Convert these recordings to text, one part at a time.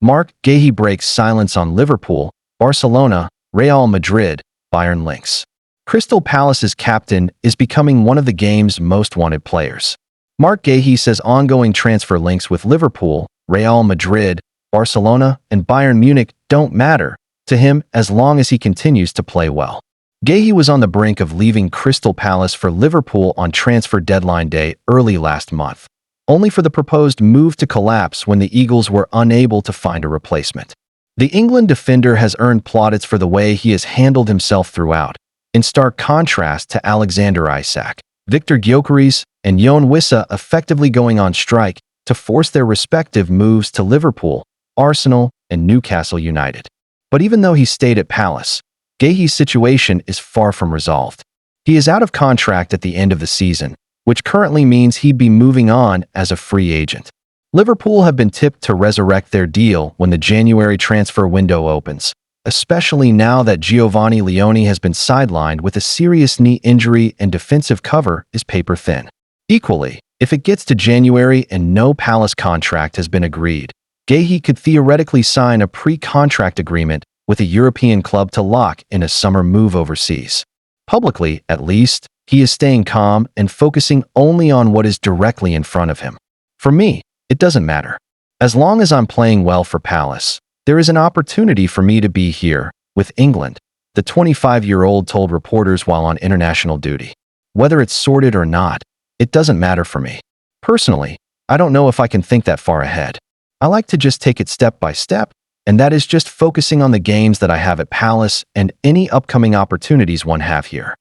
Marc, Guehi breaks silence on Liverpool, Barcelona, Real Madrid, Bayern links. Crystal Palace's captain is becoming one of the game's most wanted players. Marc Guehi says ongoing transfer links with Liverpool, Real Madrid, Barcelona, and Bayern Munich don't matter to him as long as he continues to play well. Guehi was on the brink of leaving Crystal Palace for Liverpool on transfer deadline day early last month, only for the proposed move to collapse when the Eagles were unable to find a replacement. The England defender has earned plaudits for the way he has handled himself throughout, in stark contrast to Alexander Isak, Victor Gyökeres, and Yoane Wissa effectively going on strike to force their respective moves to Liverpool, Arsenal, and Newcastle United. But even though he stayed at Palace, Guehi's situation is far from resolved. He is out of contract at the end of the season, which currently means he'd be moving on as a free agent. Liverpool have been tipped to resurrect their deal when the January transfer window opens, especially now that Giovanni Leone has been sidelined with a serious knee injury and defensive cover is paper-thin. Equally, if it gets to January and no Palace contract has been agreed, Guehi could theoretically sign a pre-contract agreement with a European club to lock in a summer move overseas. Publicly, at least, he is staying calm and focusing only on what is directly in front of him. For me, it doesn't matter. As long as I'm playing well for Palace, there is an opportunity for me to be here, with England, the 25-year-old told reporters while on international duty. Whether it's sorted or not, it doesn't matter for me. Personally, I don't know if I can think that far ahead. I like to just take it step by step, and that is just focusing on the games that I have at Palace and any upcoming opportunities one have here.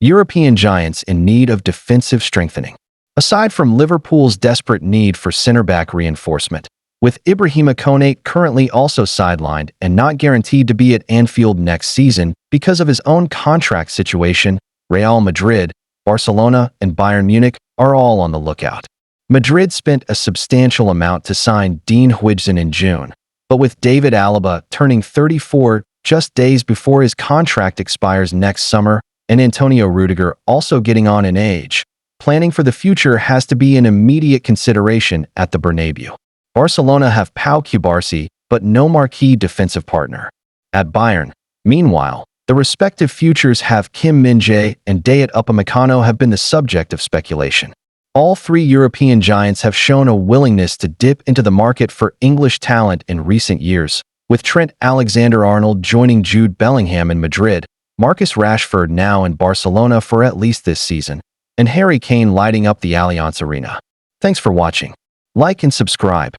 European giants in need of defensive strengthening. Aside from Liverpool's desperate need for center-back reinforcement, with Ibrahima Konate currently also sidelined and not guaranteed to be at Anfield next season because of his own contract situation, Real Madrid, Barcelona, and Bayern Munich are all on the lookout. Madrid spent a substantial amount to sign Dean Huijsen in June, but with David Alaba turning 34 just days before his contract expires next summer and Antonio Rudiger also getting on in age, planning for the future has to be an immediate consideration at the Bernabeu. Barcelona have Pau Cubarsí, but no marquee defensive partner. At Bayern, meanwhile, the respective futures have Kim Min-jae and Dayot Upamecano have been the subject of speculation. All three European giants have shown a willingness to dip into the market for English talent in recent years, with Trent Alexander-Arnold joining Jude Bellingham in Madrid, Marcus Rashford now in Barcelona for at least this season, and Harry Kane lighting up the Allianz Arena. Thanks for watching. Like and subscribe.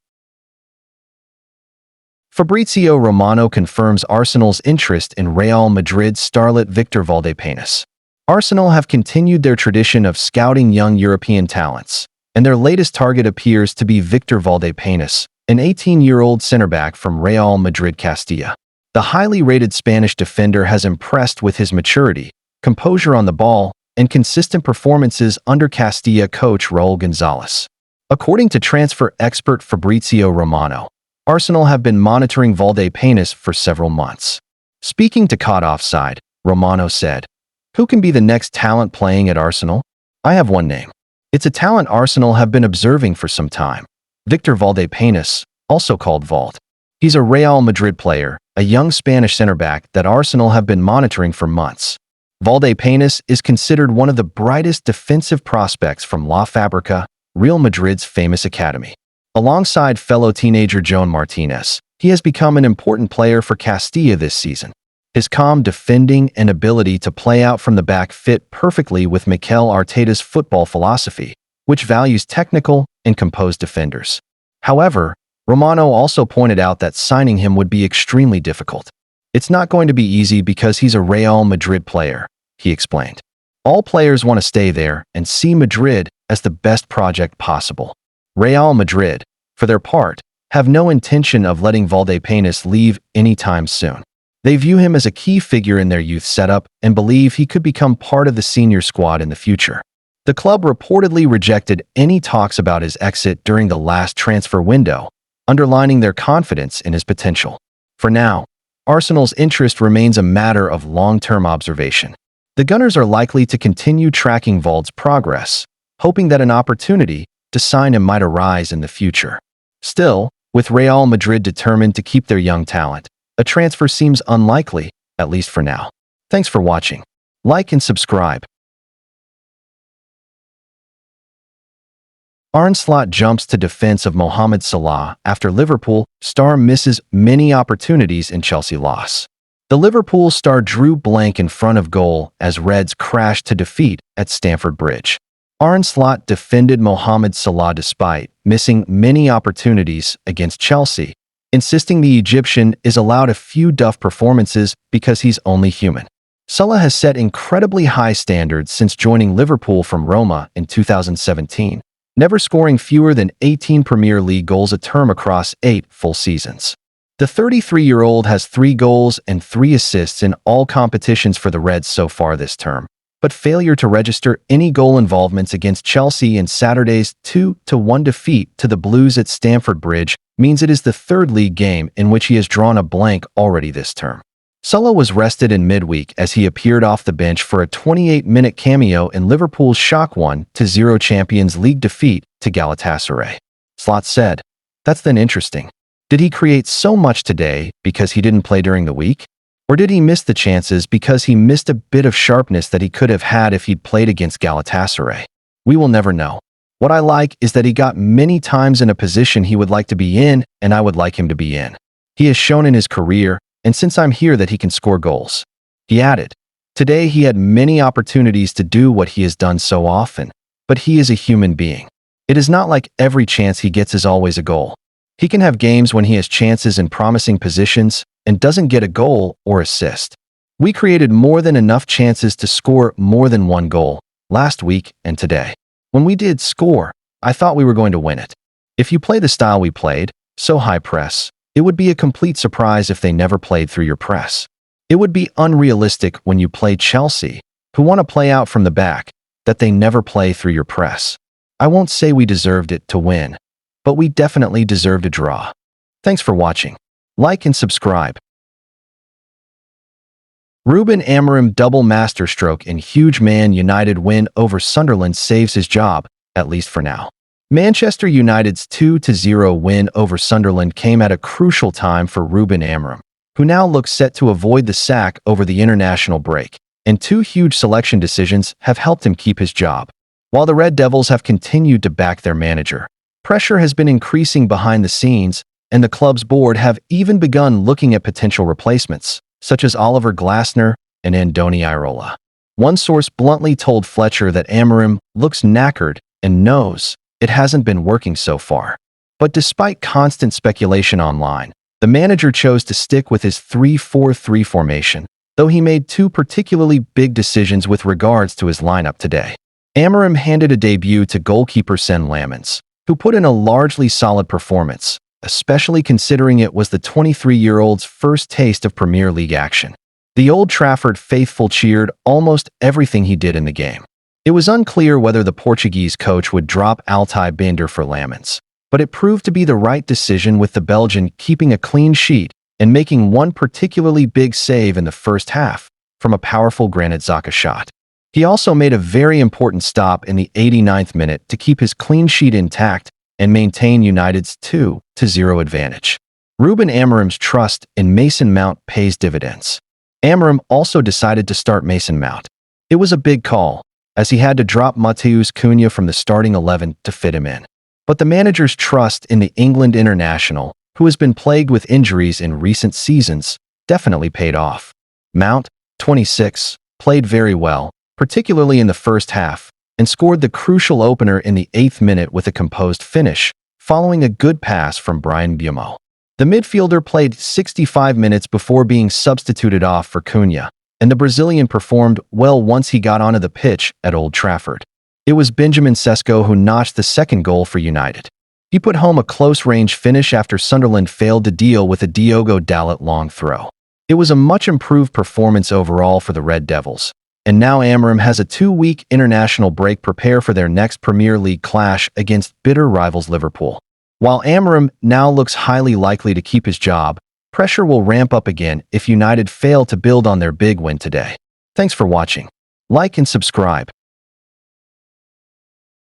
Fabrizio Romano confirms Arsenal's interest in Real Madrid starlet Victor Valdepenas. Arsenal have continued their tradition of scouting young European talents, and their latest target appears to be Victor Valdepenas, an 18-year-old center-back from Real Madrid Castilla. The highly rated Spanish defender has impressed with his maturity, composure on the ball, and consistent performances under Castilla coach Raúl González. According to transfer expert Fabrizio Romano, Arsenal have been monitoring Valdepenas for several months. Speaking to Caught Offside, Romano said, "Who can be the next talent playing at Arsenal? I have one name. It's a talent Arsenal have been observing for some time. Victor Valdepenas, also called Vald. He's a Real Madrid player, a young Spanish center-back that Arsenal have been monitoring for months. Valdepenas is considered one of the brightest defensive prospects from La Fábrica, Real Madrid's famous academy. Alongside fellow teenager Joan Martinez, he has become an important player for Castilla this season. His calm defending and ability to play out from the back fit perfectly with Mikel Arteta's football philosophy, which values technical and composed defenders. However, Romano also pointed out that signing him would be extremely difficult. It's not going to be easy because he's a Real Madrid player, he explained. All players want to stay there and see Madrid as the best project possible. Real Madrid, for their part, have no intention of letting Valdepenas leave anytime soon. They view him as a key figure in their youth setup and believe he could become part of the senior squad in the future. The club reportedly rejected any talks about his exit during the last transfer window, underlining their confidence in his potential. For now, Arsenal's interest remains a matter of long-term observation. The Gunners are likely to continue tracking Vald's progress, hoping that an opportunity to sign him might arise in the future. Still, With Real Madrid determined to keep their young talent, a transfer seems unlikely, at least for now. Thanks for watching. Like and subscribe. Arne Slot jumps to defense of Mohamed Salah after Liverpool star misses many opportunities in Chelsea loss. The Liverpool star drew blank in front of goal as Reds crashed to defeat at Stamford Bridge. Arne Slot defended Mohamed Salah despite missing many opportunities against Chelsea, insisting the Egyptian is allowed a few duff performances because he's only human. Salah has set incredibly high standards since joining Liverpool from Roma in 2017, never scoring fewer than 18 Premier League goals a term across 8 full seasons. The 33-year-old has 3 goals and 3 assists in all competitions for the Reds so far this term, but failure to register any goal involvements against Chelsea in Saturday's 2-1 defeat to the Blues at Stamford Bridge means it is the 3rd league game in which he has drawn a blank already this term. Salah was rested in midweek as he appeared off the bench for a 28-minute cameo in Liverpool's shock 1-0 Champions League defeat to Galatasaray. Slot said, "That's then interesting. Did he create so much today because he didn't play during the week? Or did he miss the chances because he missed a bit of sharpness that he could have had if he'd played against Galatasaray? We will never know. What I like is that he got many times in a position he would like to be in and I would like him to be in. He has shown in his career, and since I'm here, that he can score goals." He added, "Today he had many opportunities to do what he has done so often, but he is a human being. It is not like every chance he gets is always a goal. He can have games when he has chances in promising positions and doesn't get a goal or assist. We created more than enough chances to score more than 1 goal last week and today. When we did score, I thought we were going to win it. If you play the style we played, so high press, it would be a complete surprise if they never played through your press. It would be unrealistic when you play Chelsea, who want to play out from the back, that they never play through your press. I won't say we deserved it to win, but we definitely deserved a draw." Thanks for watching. Like and subscribe. Ruben Amorim double masterstroke in huge Man United win over Sunderland saves his job, at least for now. Manchester United's 2-0 win over Sunderland came at a crucial time for Ruben Amorim, who now looks set to avoid the sack over the international break, and 2 huge selection decisions have helped him keep his job. While the Red Devils have continued to back their manager, pressure has been increasing behind the scenes, and the club's board have even begun looking at potential replacements, such as Oliver Glasner and Andoni Iraola. One source bluntly told Fletcher that Amorim looks knackered and knows it hasn't been working so far. But despite constant speculation online, the manager chose to stick with his 3-4-3 formation, though he made 2 particularly big decisions with regards to his lineup today. Amorim handed a debut to goalkeeper Sen Lammens, who put in a largely solid performance, especially considering it was the 23-year-old's first taste of Premier League action. The Old Trafford faithful cheered almost everything he did in the game. It was unclear whether the Portuguese coach would drop Altay Binder for Lammens, but it proved to be the right decision, with the Belgian keeping a clean sheet and making one particularly big save in the first half from a powerful Granit Xhaka shot. He also made a very important stop in the 89th minute to keep his clean sheet intact and maintain United's 2-0 advantage. Ruben Amorim's trust in Mason Mount pays dividends. Amorim also decided to start Mason Mount. It was a big call, as he had to drop Matheus Cunha from the starting 11 to fit him in. But the manager's trust in the England international, who has been plagued with injuries in recent seasons, definitely paid off. Mount, 26, played very well, particularly in the first half, and scored the crucial opener in the 8th minute with a composed finish, following a good pass from Bryan Mbeumo. The midfielder played 65 minutes before being substituted off for Cunha, and the Brazilian performed well once he got onto the pitch at Old Trafford. It was Benjamin Sesko who notched the 2nd goal for United. He put home a close-range finish after Sunderland failed to deal with a Diogo Dalot long throw. It was a much-improved performance overall for the Red Devils, and now Amorim has a 2-week international break prepare for their next Premier League clash against bitter rivals Liverpool. While Amorim now looks highly likely to keep his job, pressure will ramp up again if United fail to build on their big win today. Thanks for watching. Like and subscribe.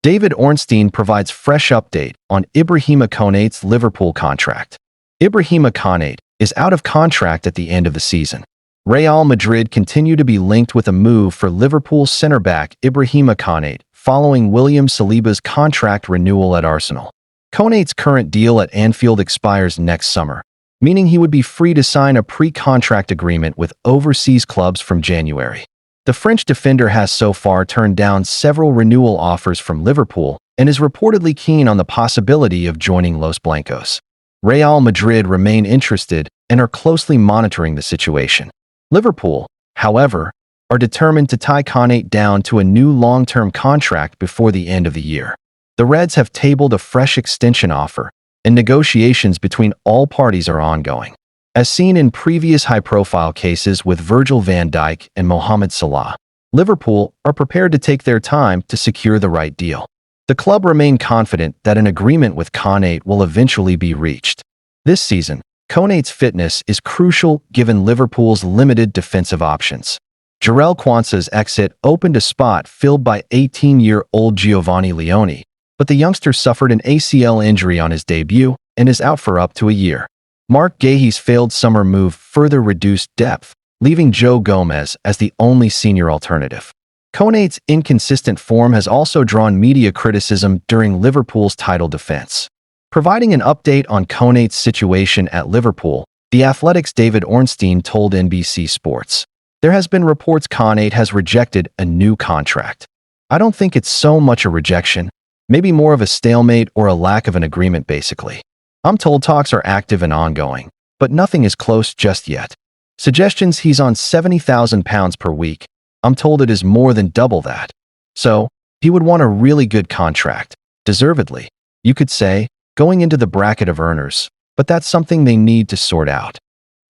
David Ornstein provides fresh update on Ibrahima Konate's Liverpool contract. Ibrahima Konate is out of contract at the end of the season. Real Madrid continue to be linked with a move for Liverpool centre-back Ibrahima Konate following William Saliba's contract renewal at Arsenal. Konate's current deal at Anfield expires next summer, meaning he would be free to sign a pre-contract agreement with overseas clubs from January. The French defender has so far turned down several renewal offers from Liverpool and is reportedly keen on the possibility of joining Los Blancos. Real Madrid remain interested and are closely monitoring the situation. Liverpool, however, are determined to tie Konate down to a new long-term contract before the end of the year. The Reds have tabled a fresh extension offer, and negotiations between all parties are ongoing. As seen in previous high-profile cases with Virgil van Dijk and Mohamed Salah, Liverpool are prepared to take their time to secure the right deal. The club remain confident that an agreement with Konate will eventually be reached. This season, Konate's fitness is crucial given Liverpool's limited defensive options. Jarell Quansah's exit opened a spot filled by 18-year-old Giovanni Leone, but the youngster suffered an ACL injury on his debut and is out for up to a year. Marc Guehi's failed summer move further reduced depth, leaving Joe Gomez as the only senior alternative. Konate's inconsistent form has also drawn media criticism during Liverpool's title defense. Providing an update on Konate's situation at Liverpool, The Athletic's David Ornstein told NBC Sports, "There has been reports Konate has rejected a new contract. I don't think it's so much a rejection, maybe more of a stalemate or a lack of an agreement basically. I'm told talks are active and ongoing, but nothing is close just yet. Suggestions he's on £70,000 per week. I'm told it is more than double that. So, he would want a really good contract, deservedly, you could say, going into the bracket of earners, but that's something they need to sort out."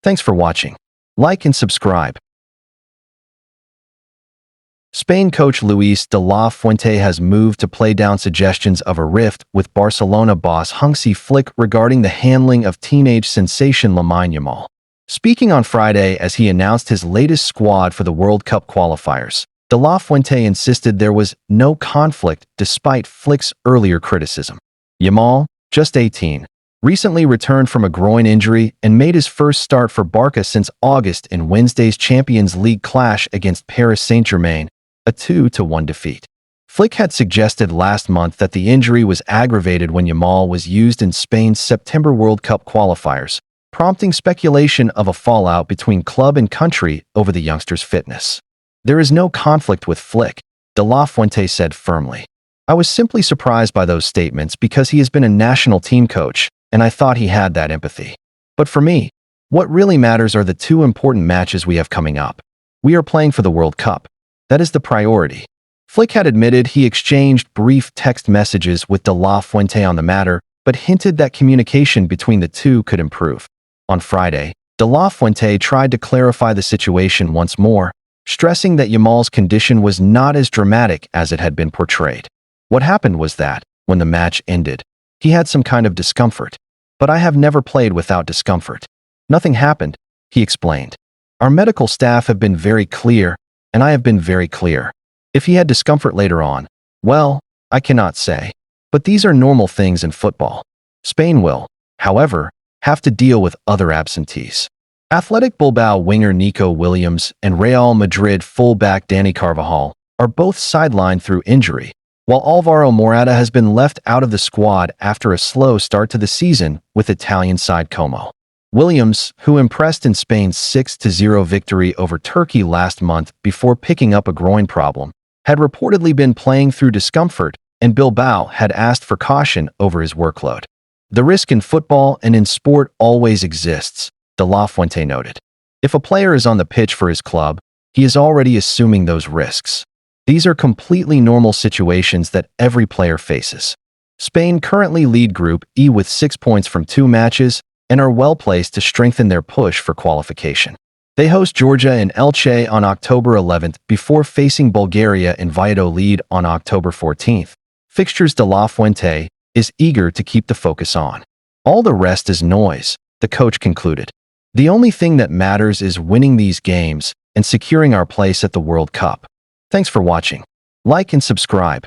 Thanks for watching. Like and subscribe. Spain coach Luis de la Fuente has moved to play down suggestions of a rift with Barcelona boss Hansi Flick regarding the handling of teenage sensation Lamine Yamal. Speaking on Friday as he announced his latest squad for the World Cup qualifiers, de la Fuente insisted there was no conflict despite Flick's earlier criticism. Yamal, just 18, recently returned from a groin injury and made his first start for Barca since August in Wednesday's Champions League clash against Paris Saint-Germain, a 2-1 defeat. Flick had suggested last month that the injury was aggravated when Yamal was used in Spain's September World Cup qualifiers, prompting speculation of a fallout between club and country over the youngster's fitness. "There is no conflict with Flick," de la Fuente said firmly. "I was simply surprised by those statements because he has been a national team coach, and I thought he had that empathy. But for me, what really matters are the two important matches we have coming up. We are playing for the World Cup. That is the priority." Flick had admitted he exchanged brief text messages with de la Fuente on the matter, but hinted that communication between the two could improve. On Friday, de la Fuente tried to clarify the situation once more, stressing that Yamal's condition was not as dramatic as it had been portrayed. "What happened was that, when the match ended, he had some kind of discomfort. But I have never played without discomfort. Nothing happened," he explained. "Our medical staff have been very clear, and I have been very clear. If he had discomfort later on, well, I cannot say. But these are normal things in football. Spain will, however, have to deal with other absentees." Athletic Bilbao winger Nico Williams and Real Madrid fullback Dani Carvajal are both sidelined through injury, while Alvaro Morata has been left out of the squad after a slow start to the season with Italian side Como. Williams, who impressed in Spain's 6-0 victory over Turkey last month before picking up a groin problem, had reportedly been playing through discomfort, and Bilbao had asked for caution over his workload. "The risk in football and in sport always exists," de la Fuente noted. "If a player is on the pitch for his club, he is already assuming those risks. These are completely normal situations that every player faces." Spain currently lead Group E with 6 points from 2 matches and are well-placed to strengthen their push for qualification. They host Georgia in Elche on October 11th before facing Bulgaria in Valladolid on October 14th. Fixtures de la Fuente is eager to keep the focus on. "All the rest is noise," the coach concluded. "The only thing that matters is winning these games and securing our place at the World Cup." Thanks for watching. Like and subscribe.